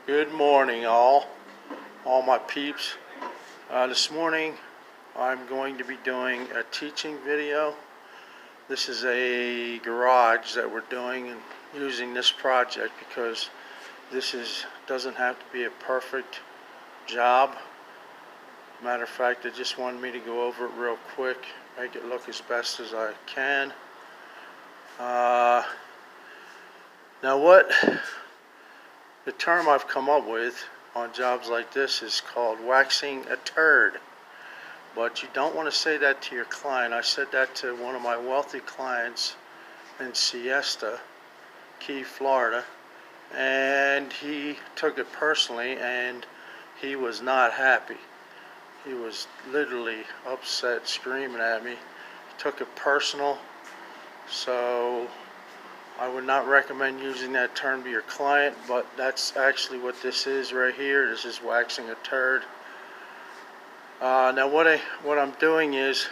Good morning, all my peeps. This morning I'm going to be doing a teaching video. This is a garage that we're doing and using this project because doesn't have to be a perfect job. Matter of fact, they just wanted me to go over it real quick, make it look as best as I can. The term I've come up with on jobs like this is called waxing a turd. But you don't want to say that to your client. I said that to one of my wealthy clients in Siesta Key, Florida, and he took it personally and he was not happy. He was literally upset, screaming at me. He took it personal. So I would not recommend using that term to your client, but that's actually what this is right here. This is waxing a turd. Now what I'm doing is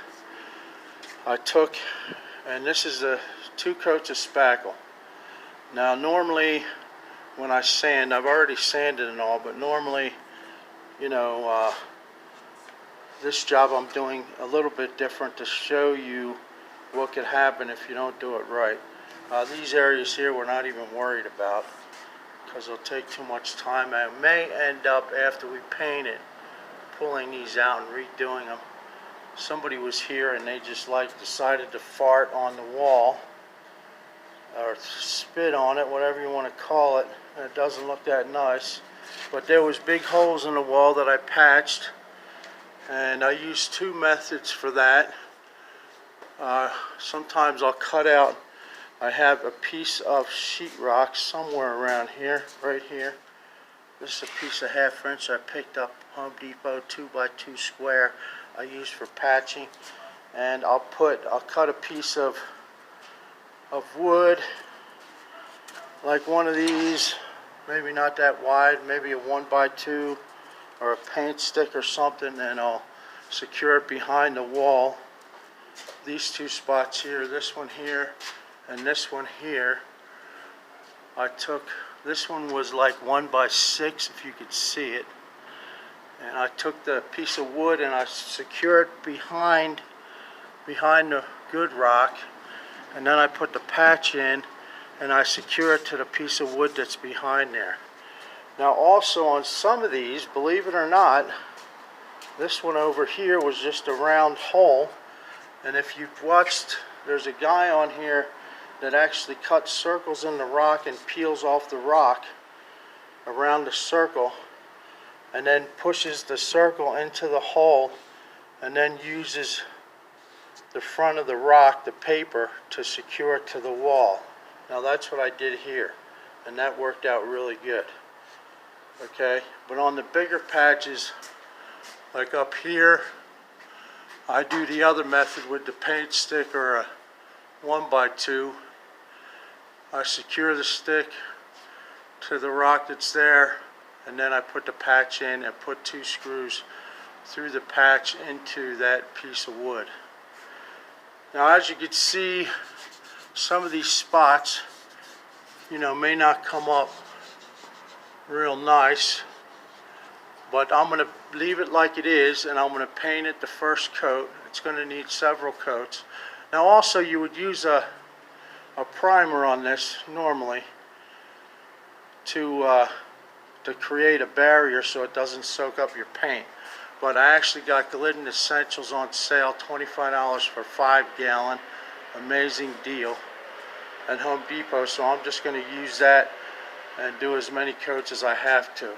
I took, and this is 2 coats of spackle. Now normally when I sand, I've already sanded and all, but normally, this job I'm doing a little bit different to show you what could happen if you don't do it right. These areas here we're not even worried about because it'll take too much time. I may end up, after we paint it, pulling these out and redoing them. Somebody was here and they just decided to fart on the wall or spit on it, whatever you want to call it. And it doesn't look that nice, but there was big holes in the wall that I patched, and I used 2 methods for that. Sometimes I'll cut out, I have a piece of sheetrock somewhere around here, right here. This is a piece of 1/2 inch I picked up Home Depot, 2x2 square. I use for patching, and I'll cut a piece of wood, like one of these, maybe not that wide, maybe a 1x2 or a paint stick or something, and I'll secure it behind the wall. These 2 spots here, this one here and this one here, this one was like 1x6 if you could see it, and I took the piece of wood and I secured it behind the good rock, and then I put the patch in and I secure it to the piece of wood that's behind there. Now also on some of these, believe it or not, this one over here was just a round hole, and if you've watched, there's a guy on here that actually cuts circles in the rock and peels off the rock around the circle and then pushes the circle into the hole and then uses the front of the rock, the paper, to secure it to the wall. Now that's what I did here, and that worked out really good. Okay, but on the bigger patches, like up here, I do the other method with the paint stick or a 1x2. I secure the stick to the rock that's there, and then I put the patch in and put 2 screws through the patch into that piece of wood. Now as you can see, some of these spots, may not come up real nice, but I'm going to leave it like it is, and I'm going to paint it the first coat. It's going to need several coats. Now also you would use a primer on this normally to create a barrier so it doesn't soak up your paint. But I actually got Glidden Essentials on sale, $25 for 5 gallon. Amazing deal at Home Depot, so I'm just going to use that and do as many coats as I have to.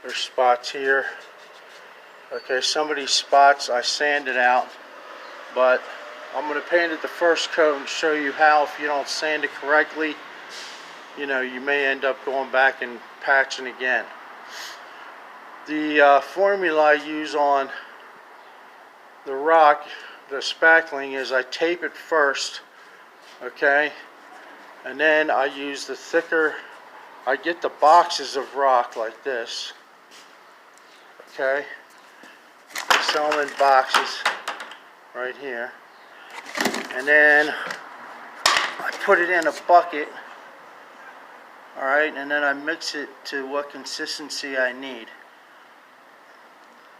There's spots here. Okay, some of these spots I sanded out, but I'm going to paint it the first coat and show you how, if you don't sand it correctly, you may end up going back and patching again. The formula I use on the rock, the spackling, is I tape it first, okay, and then I use the thicker, I get the boxes of rock like this, okay, I sell them in boxes right here, and then I put it in a bucket Alright, and then I mix it to what consistency I need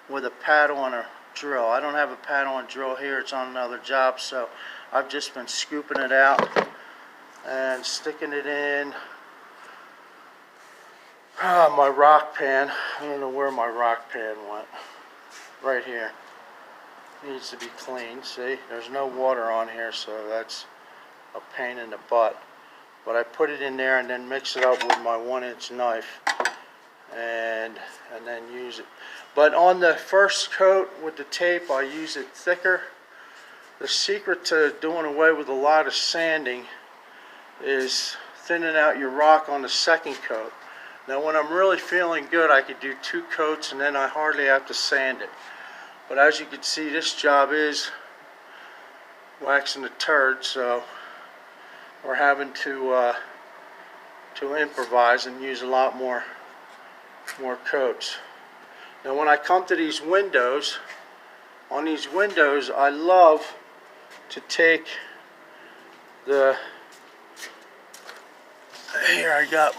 with a paddle and a drill. I don't have a paddle and drill here, it's on another job, so I've just been scooping it out and sticking it in my rock pan. I don't know where my rock pan went. Right here. Needs to be cleaned. See, there's no water on here, so that's a pain in the butt. But I put it in there and then mix it up with my 1-inch knife and then use it. But on the first coat with the tape, I use it thicker. The secret to doing away with a lot of sanding is thinning out your rock on the second coat. Now when I'm really feeling good, I could do 2 coats and then I hardly have to sand it. But as you can see, this job is waxing a turd, so we're having to improvise and use a lot more coats. Now when I come to these windows, on these windows I love to take the, here I got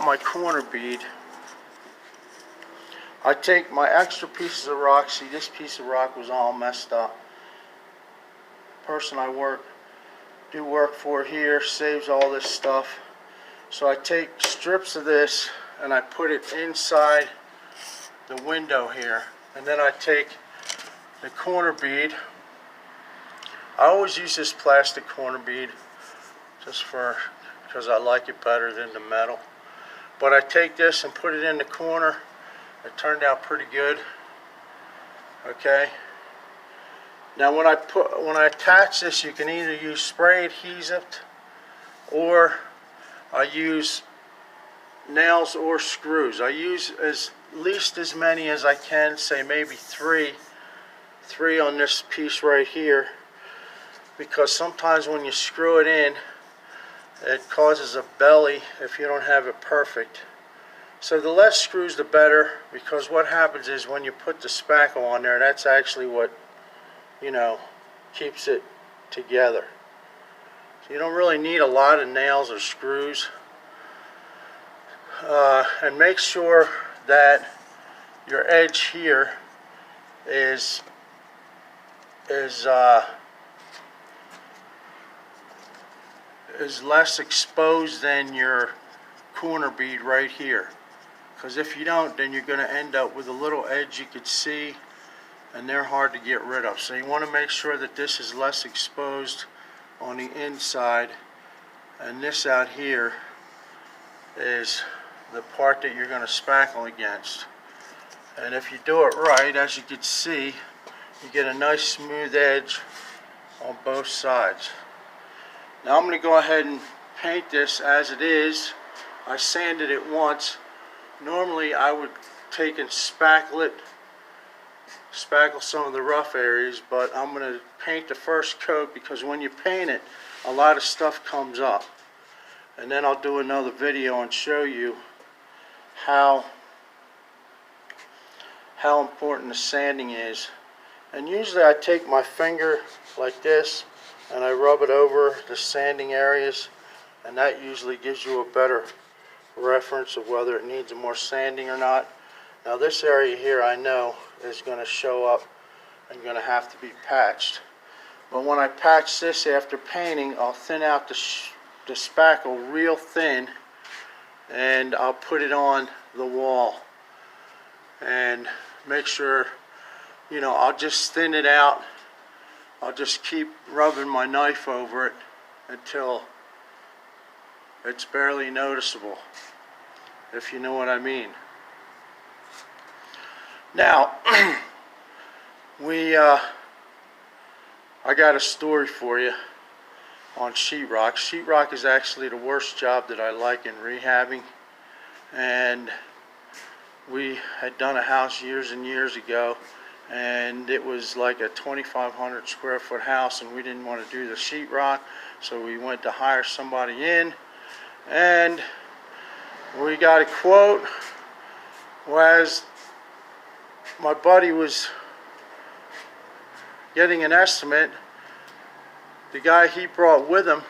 my corner bead. I take my extra pieces of rock. See, this piece of rock was all messed up. The person I do work for here saves all this stuff. So I take strips of this and I put it inside the window here. And then I take the corner bead. I always use this plastic corner bead just because I like it better than the metal. But I take this and put it in the corner. It turned out pretty good. Okay. Now when I attach this, you can either use spray adhesive or I use nails or screws. I use at least as many as I can, say maybe three on this piece right here, because sometimes when you screw it in, it causes a belly if you don't have it perfect. So the less screws the better, because what happens is when you put the spackle on there, that's actually what, you know, keeps it together. So you don't really need a lot of nails or screws. And make sure that your edge here is less exposed than your corner bead right here. Because if you don't, then you're going to end up with a little edge you could see, and they're hard to get rid of. So you want to make sure that this is less exposed on the inside, and this out here is the part that you're going to spackle against. And if you do it right, as you can see, you get a nice smooth edge on both sides. Now I'm going to go ahead and paint this as it is. I sanded it once. Normally I would take and spackle some of the rough areas, but I'm going to paint the first coat, because when you paint it, a lot of stuff comes up. And then I'll do another video and show you how important the sanding is. And usually I take my finger like this and I rub it over the sanding areas, and that usually gives you a better reference of whether it needs more sanding or not. Now this area here I know is going to show up and going to have to be patched. But when I patch this after painting, I'll thin out the spackle real thin, and I'll put it on the wall and make sure, you know, I'll just thin it out. I'll just keep rubbing my knife over it until it's barely noticeable, if you know what I mean. Now, I got a story for you on sheetrock. Sheetrock is actually the worst job that I like in rehabbing, and we had done a house years and years ago, and it was like a 2,500 square foot house, and we didn't want to do the sheetrock, so we went to hire somebody in, and we got a quote. As my buddy was getting an estimate, the guy he brought with him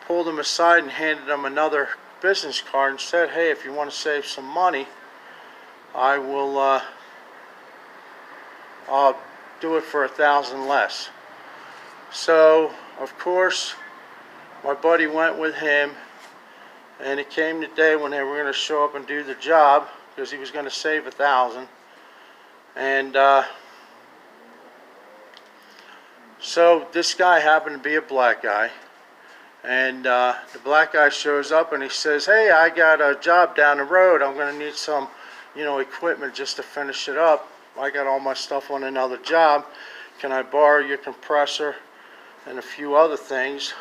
pulled him aside and handed him another business card and said, hey, if you want to save some money, I will I'll do it for $1,000 less. So of course my buddy went with him, and it came the day when they were going to show up and do the job, because he was going to save $1,000. And so this guy happened to be a black guy, and the black guy shows up and he says, hey, I got a job down the road. I'm going to need some, equipment just to finish it up. I got all my stuff on another job. Can I borrow your compressor and a few other things?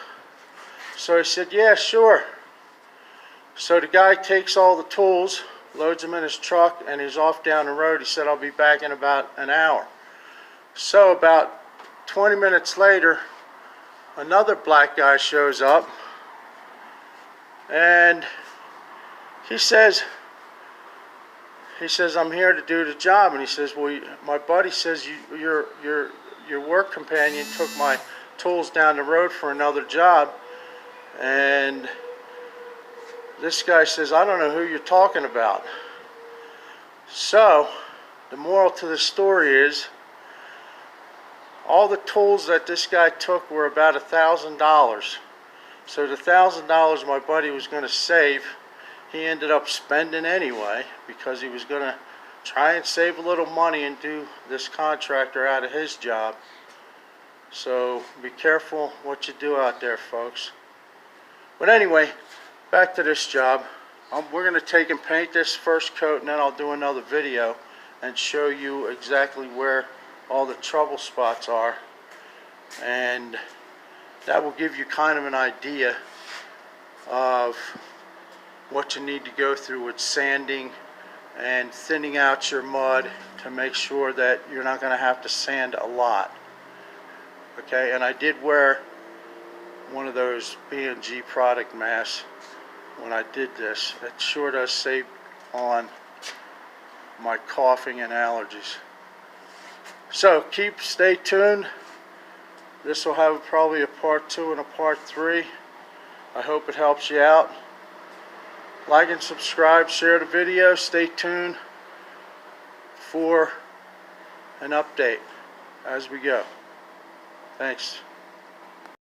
So he said, yeah, sure. So the guy takes all the tools, loads them in his truck, and he's off down the road. He said, I'll be back in about an hour. So about 20 minutes later, another black guy shows up, and he says, I'm here to do the job. And he says, well, my buddy says your work companion took my tools down the road for another job. And this guy says, I don't know who you're talking about. So the moral to the story is, all the tools that this guy took were about $1,000. So the $1,000 my buddy was going to save, he ended up spending anyway, because he was going to try and save a little money and do this contractor out of his job. So be careful what you do out there, folks. But anyway, back to this job. We're going to take and paint this first coat, and then I'll do another video and show you exactly where all the trouble spots are, and that will give you kind of an idea of what you need to go through with sanding and thinning out your mud to make sure that you're not going to have to sand a lot. Okay, and I did wear one of those B&G product masks when I did this. It sure does save on my coughing and allergies. So stay tuned. This will have probably a part 2 and a part 3. I hope it helps you out. Like and subscribe, share the video. Stay tuned for an update as we go. Thanks.